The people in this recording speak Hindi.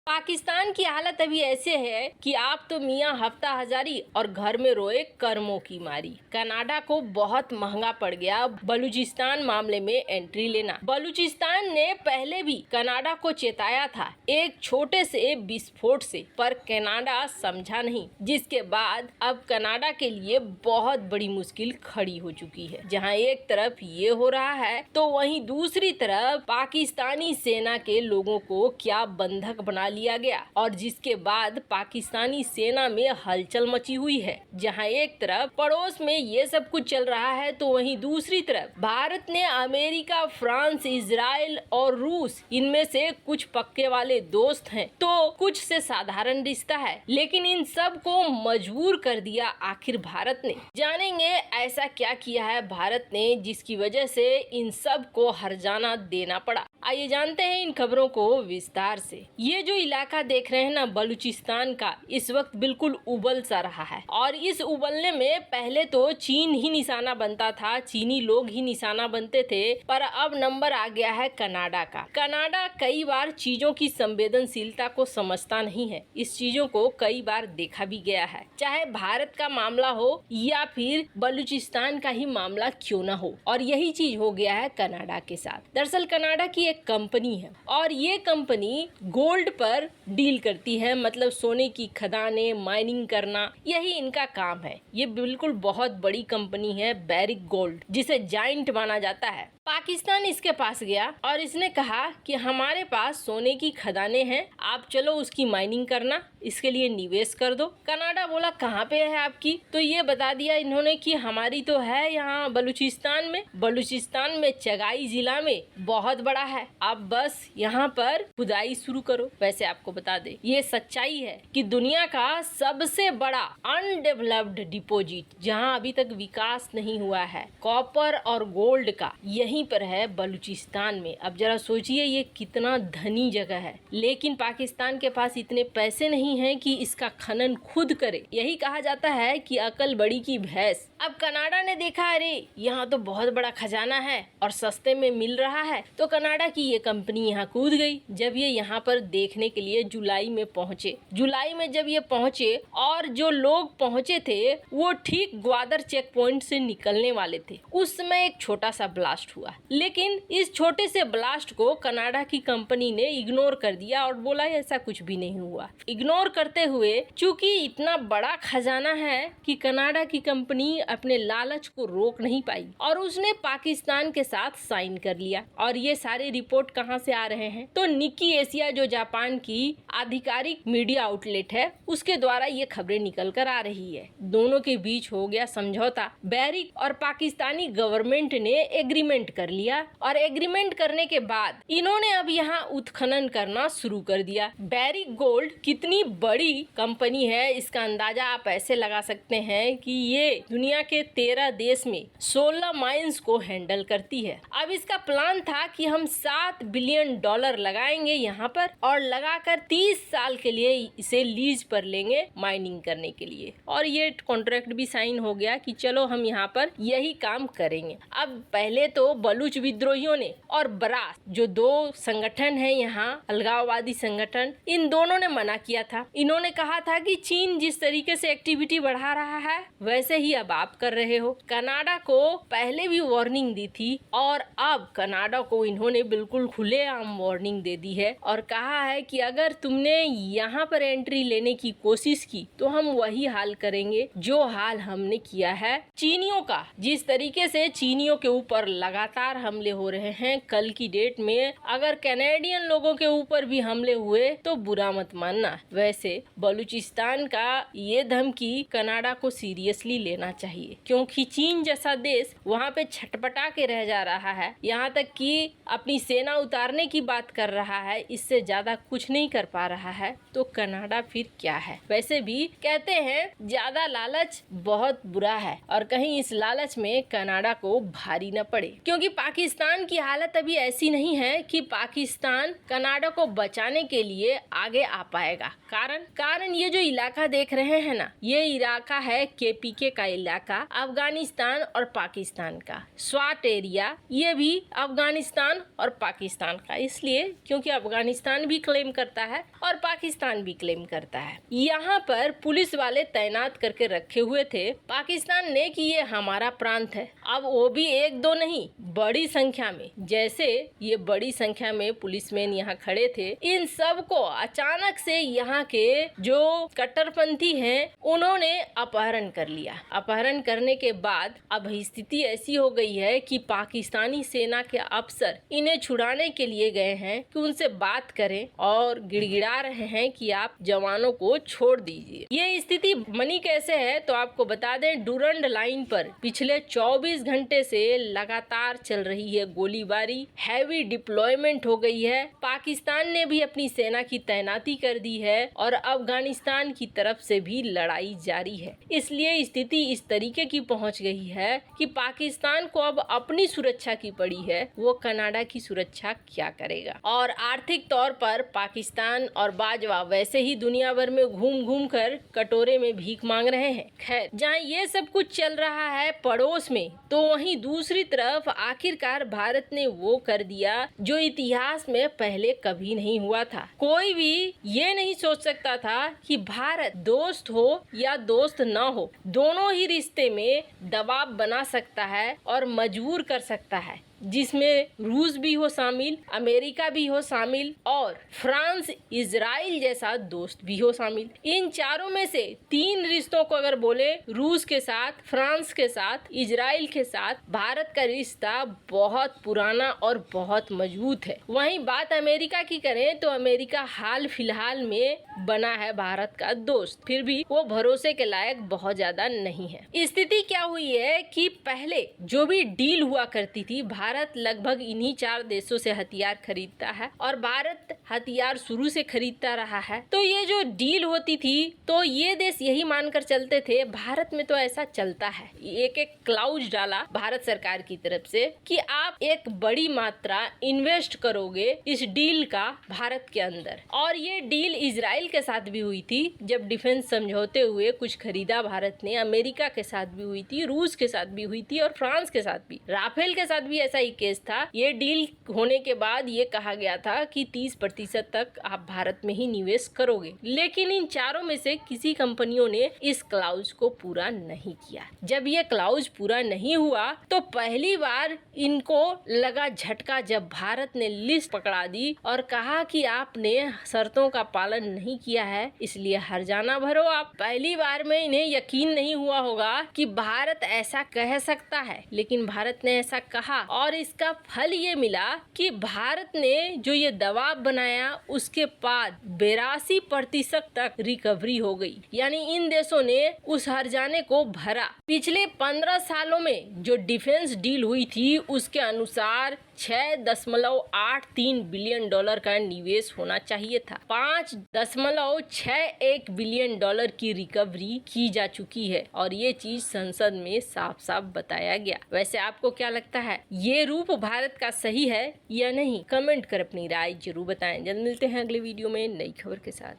पाकिस्तान की हालत अभी ऐसे है कि आप तो मियाँ हफ्ता हजारी और घर में रोए कर्मों की मारी। कनाडा को बहुत महंगा पड़ गया बलूचिस्तान मामले में एंट्री लेना। बलूचिस्तान ने पहले भी कनाडा को चेताया था एक छोटे से विस्फोट से, पर कनाडा समझा नहीं, जिसके बाद अब कनाडा के लिए बहुत बड़ी मुश्किल खड़ी हो चुकी है। जहां एक तरफ ये हो रहा है तो वहीं दूसरी तरफ पाकिस्तानी सेना के लोगों को क्या बंधक बना लिया गया, और जिसके बाद पाकिस्तानी सेना में हलचल मची हुई है। जहां एक तरफ पड़ोस में ये सब कुछ चल रहा है तो वहीं दूसरी तरफ भारत ने अमेरिका, फ्रांस, इजराइल और रूस, इनमें से कुछ पक्के वाले दोस्त हैं तो कुछ से साधारण रिश्ता है, लेकिन इन सब को मजबूर कर दिया आखिर भारत ने। जानेंगे ऐसा क्या किया है भारत ने जिसकी वजह से इन सब को हर्जाना देना पड़ा। आइए जानते हैं इन खबरों को विस्तार से। ये जो इलाका देख रहे हैं ना बलूचिस्तान का, इस वक्त बिल्कुल उबल सा रहा है, और इस उबलने में पहले तो चीन ही निशाना बनता था, चीनी लोग ही निशाना बनते थे, पर अब नंबर आ गया है कनाडा का। कनाडा कई बार चीजों की संवेदनशीलता को समझता नहीं है, इस चीजों को कई बार देखा भी गया है, चाहे भारत का मामला हो या फिर बलूचिस्तान का ही मामला क्यों ना हो, और यही चीज हो गया है कनाडा के साथ। दरअसल कनाडा की एक कंपनी है और ये कंपनी गोल्ड पर डील करती है, मतलब सोने की खदानें, माइनिंग करना, यही इनका काम है। ये बिल्कुल बहुत बड़ी कंपनी है बैरिक गोल्ड, जिसे जाइंट माना जाता है। पाकिस्तान इसके पास गया और इसने कहा कि हमारे पास सोने की खदानें हैं, आप चलो उसकी माइनिंग करना, इसके लिए निवेश कर दो। कनाडा बोला कहाँ पे है आपकी, तो ये बता दिया इन्होंने कि हमारी तो है यहाँ बलूचिस्तान में। बलूचिस्तान में चगाई जिला में बहुत बड़ा है, आप बस यहाँ पर खुदाई शुरू करो। वैसे आपको बता दे ये सच्चाई है कि दुनिया का सबसे बड़ा अनडेवलप्ड डिपॉजिट जहाँ अभी तक विकास नहीं हुआ है कॉपर और गोल्ड का, यहीं पर है बलूचिस्तान में। अब जरा सोचिए ये कितना धनी जगह है, लेकिन पाकिस्तान के पास इतने पैसे नहीं हैं कि इसका खनन खुद करे। यही कहा जाता है कि अकल बड़ी की भैंस। अब कनाडा ने देखा अरे यहाँ तो बहुत बड़ा खजाना है और सस्ते में मिल रहा है, तो कनाडा की ये कंपनी यहाँ कूद गई। जब ये यहाँ पर देखने के लिए जुलाई में पहुँचे, जुलाई में जब ये पहुँचे और जो लोग पहुँचे थे वो ठीक ग्वादर चेक पॉइंट से निकलने वाले थे, उस समय एक छोटा सा ब्लास्ट हुआ। लेकिन इस छोटे से ब्लास्ट को कनाडा की कंपनी ने इग्नोर कर दिया और बोला ऐसा कुछ भी नहीं हुआ। इग्नोर करते हुए चूंकि इतना बड़ा खजाना है कि कनाडा की कंपनी अपने लालच को रोक नहीं पाई और उसने पाकिस्तान के साथ साइन कर लिया। और ये सारे रिपोर्ट कहां से आ रहे हैं, तो निकी एशिया जो जापान की आधिकारिक मीडिया आउटलेट है उसके द्वारा ये खबरें निकल कर आ रही है। दोनों के बीच हो गया समझौता, बैरिक और पाकिस्तानी गवर्नमेंट ने एग्रीमेंट कर लिया और एग्रीमेंट करने के बाद इन्होंने अब यहाँ उत्खनन करना शुरू कर दिया। बैरिक गोल्ड कितनी बड़ी कंपनी है इसका अंदाजा आप ऐसे लगा सकते हैं कि ये दुनिया के 13 देश में 16 माइंस को हैंडल करती है। अब इसका प्लान था कि हम $7 बिलियन लगाएंगे यहाँ पर और लगाकर 30 साल के लिए इसे लीज पर लेंगे माइनिंग करने के लिए, और ये कॉन्ट्रैक्ट भी साइन हो गया कि चलो हम यहाँ पर यही काम करेंगे। अब पहले तो बलूच विद्रोहियों ने और बरास जो दो संगठन है यहाँ अलगाववादी संगठन, इन दोनों ने मना किया था। इन्होंने कहा था कि चीन जिस तरीके से एक्टिविटी बढ़ा रहा है वैसे ही अब आप कर रहे हो। कनाडा को पहले भी वार्निंग दी थी और अब कनाडा को इन्होंने बिल्कुल खुलेआम वार्निंग दे दी है और कहा है कि अगर तुमने यहाँ पर एंट्री लेने की कोशिश की तो हम वही हाल करेंगे जो हाल हमने किया है चीनियों का। जिस तरीके से चीनियों के ऊपर लगातार हमले हो रहे हैं, कल की डेट में अगर कैनेडियन लोगों के ऊपर भी हमले हुए तो बुरा मत मानना। वैसे बलूचिस्तान का ये धमकी कनाडा को सीरियसली लेना चाहिए, क्योंकि चीन जैसा देश वहाँ पे छटपटा के रह जा रहा है, यहाँ तक कि अपनी सेना उतारने की बात कर रहा है, इससे ज्यादा कुछ नहीं कर पा रहा है, तो कनाडा फिर क्या है। वैसे भी कहते हैं ज्यादा लालच बहुत बुरा है और कहीं इस लालच में कनाडा को भारी न पड़े, क्योंकि क्योंकि पाकिस्तान की हालत अभी ऐसी नहीं है कि पाकिस्तान कनाडा को बचाने के लिए आगे आ पाएगा। कारण ये जो इलाका देख रहे हैं ना, ये इलाका है केपीके का इलाका, अफगानिस्तान और पाकिस्तान का। स्वाट एरिया ये भी अफगानिस्तान और पाकिस्तान का, इसलिए क्योंकि अफगानिस्तान भी क्लेम करता है और पाकिस्तान भी क्लेम करता है। यहाँ पर पुलिस वाले तैनात करके रखे हुए थे पाकिस्तान ने कि ये हमारा प्रांत है। अब वो भी एक दो नहीं, बड़ी संख्या में, जैसे ये बड़ी संख्या में पुलिसमैन यहाँ खड़े थे, इन सब को अचानक से यहाँ के जो कट्टरपंथी हैं उन्होंने अपहरण कर लिया। अपहरण करने के बाद अब स्थिति ऐसी हो गई है कि पाकिस्तानी सेना के अफसर इन्हें छुड़ाने के लिए गए हैं कि उनसे बात करें और गिड़गिड़ा रहे हैं कि आप जवानों को छोड़ दीजिए। ये स्थिति बनी कैसे है तो आपको बता दें, डुरंड लाइन पर पिछले 24 घंटे से लगातार चल रही है गोलीबारी, हैवी डिप्लॉयमेंट हो गई है। पाकिस्तान ने भी अपनी सेना की तैनाती कर दी है और अफगानिस्तान की तरफ से भी लड़ाई जारी है। इसलिए स्थिति इस तरीके की पहुंच गई है कि पाकिस्तान को अब अपनी सुरक्षा की पड़ी है, वो कनाडा की सुरक्षा क्या करेगा। और आर्थिक तौर पर पाकिस्तान और बाजवा वैसे ही दुनिया भर में घूम घूम कर कटोरे में भीख मांग रहे हैं। खैर, जहाँ ये सब कुछ चल रहा है पड़ोस में, तो वहीं दूसरी तरफ आखिरकार भारत ने वो कर दिया जो इतिहास में पहले कभी नहीं हुआ था। कोई भी ये नहीं सोच सकता था कि भारत दोस्त हो या दोस्त न हो, दोनों ही रिश्ते में दबाव बना सकता है और मजबूर कर सकता है, जिसमें रूस भी हो शामिल, अमेरिका भी हो शामिल और फ्रांस, इजराइल जैसा दोस्त भी हो शामिल। इन चारों में से 3 रिश्तों को अगर बोले, रूस के साथ, फ्रांस के साथ, इजराइल के साथ भारत का रिश्ता बहुत पुराना और बहुत मजबूत है। वहीं बात अमेरिका की करें तो अमेरिका हाल फिलहाल में बना है भारत का दोस्त, फिर भी वो भरोसे के लायक बहुत ज्यादा नहीं है। स्थिति क्या हुई है कि पहले जो भी डील हुआ करती थी, भारत लगभग इन्हीं 4 देशों से हथियार खरीदता है और भारत हथियार शुरू से खरीदता रहा है। तो ये जो डील होती थी तो ये देश यही मानकर चलते थे, भारत में तो ऐसा चलता है। एक क्लाउज डाला भारत सरकार की तरफ से कि आप एक बड़ी मात्रा इन्वेस्ट करोगे इस डील का भारत के अंदर। और ये डील इजराइल के साथ भी हुई थी, जब डिफेंस समझौते हुए कुछ खरीदा भारत ने, अमेरिका के साथ भी हुई थी, रूस के साथ भी हुई थी और फ्रांस के साथ भी। राफेल के साथ भी ऐसा ही केस था। ये डील होने के बाद ये कहा गया था कि 30% तक आप भारत में ही निवेश करोगे, लेकिन इन चारों में से किसी कंपनियों ने इस क्लाउज को पूरा नहीं किया। जब ये क्लाउज पूरा नहीं हुआ तो पहली बार इनको लगा झटका, जब भारत ने लिस्ट पकड़ा दी और कहा कि आपने शर्तों का पालन नहीं किया है, इसलिए हर्जाना भरो आप। पहली बार में इन्हें यकीन नहीं हुआ होगा कि भारत ऐसा कह सकता है, लेकिन भारत ने ऐसा कहा और इसका फल ये मिला कि भारत ने जो ये दबाव बनाया उसके बाद 82% तक रिकवरी हो गई। यानी इन देशों ने उस हर्जाने को भरा। पिछले 15 सालों में जो डिफेंस डील हुई थी उसके अनुसार $6.83 बिलियन का निवेश होना चाहिए था। $5.61 बिलियन की रिकवरी की जा चुकी है और ये चीज संसद में साफ साफ बताया गया। वैसे आपको क्या लगता है, ये रूप भारत का सही है या नहीं? कमेंट कर अपनी राय जरूर बताएं। जल्द मिलते हैं अगले वीडियो में नई खबर के साथ।